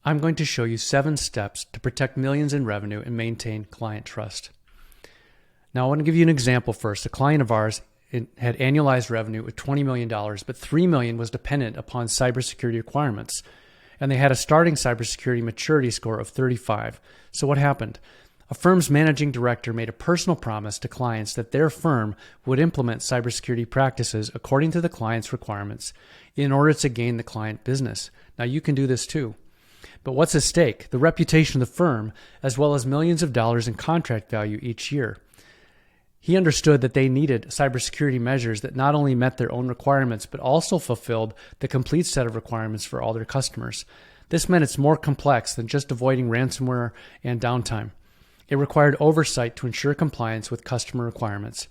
I'm going to show you 7 steps to protect millions in revenue and maintain client trust. Now, I want to give you an example first. A client of ours had annualized revenue of $20 million, but $3 million was dependent upon cybersecurity requirements. And they had a starting cybersecurity maturity score of 35. So what happened? A firm's managing director made a personal promise to clients that their firm would implement cybersecurity practices according to the client's requirements in order to gain the client business. Now, you can do this too. But what's at stake? The reputation of the firm, as well as millions of dollars in contract value each year. He understood that they needed cybersecurity measures that not only met their own requirements, but also fulfilled the complete set of requirements for all their customers. This meant it's more complex than just avoiding ransomware and downtime. It required oversight to ensure compliance with customer requirements.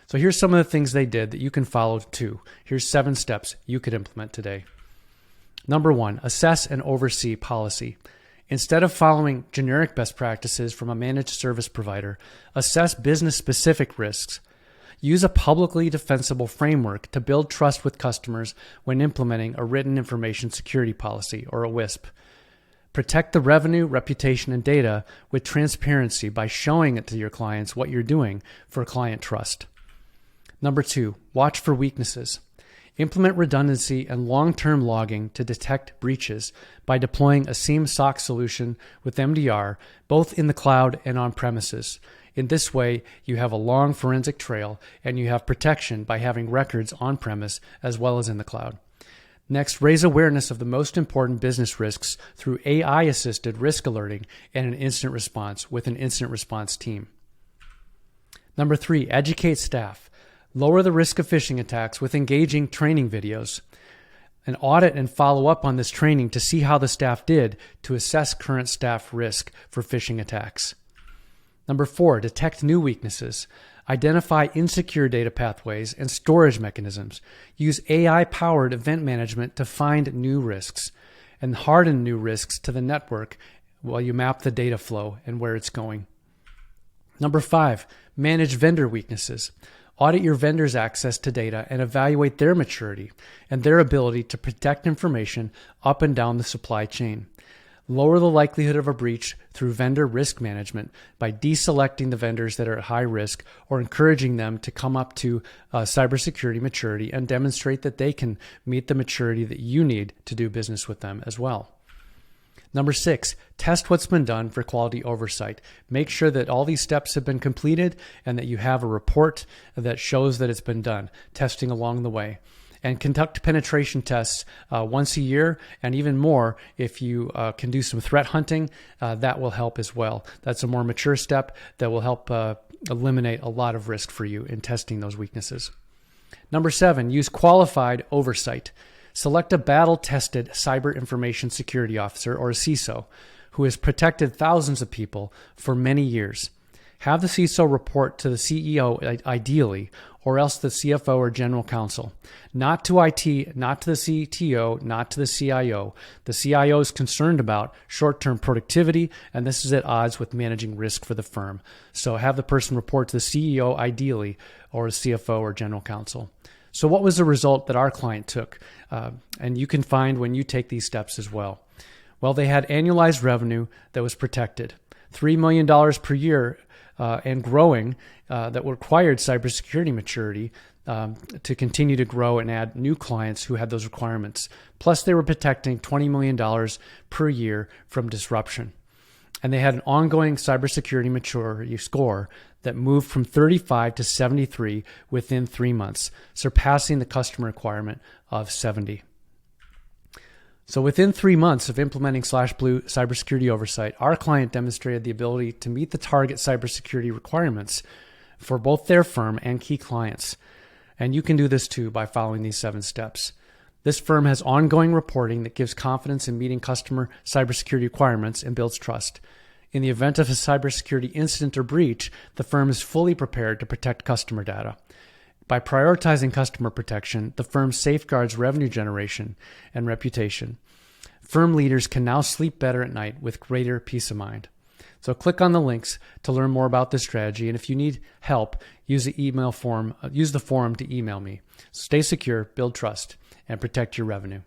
So here's some of the things they did that you can follow too. Here's 7 steps you could implement today. Number 1, assess and oversee policy. Instead of following generic best practices from a managed service provider, assess business-specific risks. Use a publicly defensible framework to build trust with customers when implementing a written information security policy, or a WISP. Protect the revenue, reputation, and data with transparency by showing it to your clients what you're doing for client trust. Number 2, watch for weaknesses. Implement redundancy and long-term logging to detect breaches by deploying a SIEM SOC solution with MDR, both in the cloud and on premises. In this way, you have a long forensic trail and you have protection by having records on premise as well as in the cloud. Next, raise awareness of the most important business risks through AI-assisted risk alerting and an incident response with an incident response team. Number 3, educate staff. Lower the risk of phishing attacks with engaging training videos. And audit and follow up on this training to see how the staff did to assess current staff risk for phishing attacks. Number 4, detect new weaknesses. Identify insecure data pathways and storage mechanisms. Use AI-powered event management to find new risks and harden new risks to the network while you map the data flow and where it's going. Number 5, manage vendor weaknesses. Audit your vendors' access to data and evaluate their maturity and their ability to protect information up and down the supply chain. Lower the likelihood of a breach through vendor risk management by deselecting the vendors that are at high risk or encouraging them to come up to cybersecurity maturity and demonstrate that they can meet the maturity that you need to do business with them as well. Number 6, test what's been done for quality oversight. Make sure that all these steps have been completed and that you have a report that shows that it's been done, testing along the way. And conduct penetration tests once a year and even more if you can do some threat hunting. That will help as well. That's a more mature step that will help eliminate a lot of risk for you in testing those weaknesses. Number 7, use qualified oversight. Select a battle-tested cyber information security officer, or a CISO, who has protected thousands of people for many years. Have the CISO report to the CEO ideally, or else the CFO or general counsel. Not to IT, not to the CTO, not to the CIO. The CIO is concerned about short-term productivity, and this is at odds with managing risk for the firm. So have the person report to the CEO ideally, or the CFO or general counsel. So what was the result that our client took? And you can find when you take these steps as well. Well, they had annualized revenue that was protected, $3 million per year and growing that required cybersecurity maturity to continue to grow and add new clients who had those requirements. Plus, they were protecting $20 million per year from disruption. And they had an ongoing cybersecurity maturity score that moved from 35 to 73 within 3 months, surpassing the customer requirement of 70. So within 3 months of implementing /Blue cybersecurity oversight, our client demonstrated the ability to meet the target cybersecurity requirements for both their firm and key clients. And you can do this too by following these 7 steps. This firm has ongoing reporting that gives confidence in meeting customer cybersecurity requirements and builds trust. In the event of a cybersecurity incident or breach, the firm is fully prepared to protect customer data. By prioritizing customer protection, the firm safeguards revenue generation and reputation. Firm leaders can now sleep better at night with greater peace of mind. So click on the links to learn more about this strategy, and if you need help, use the forum to email me. Stay secure, build trust, and protect your revenue.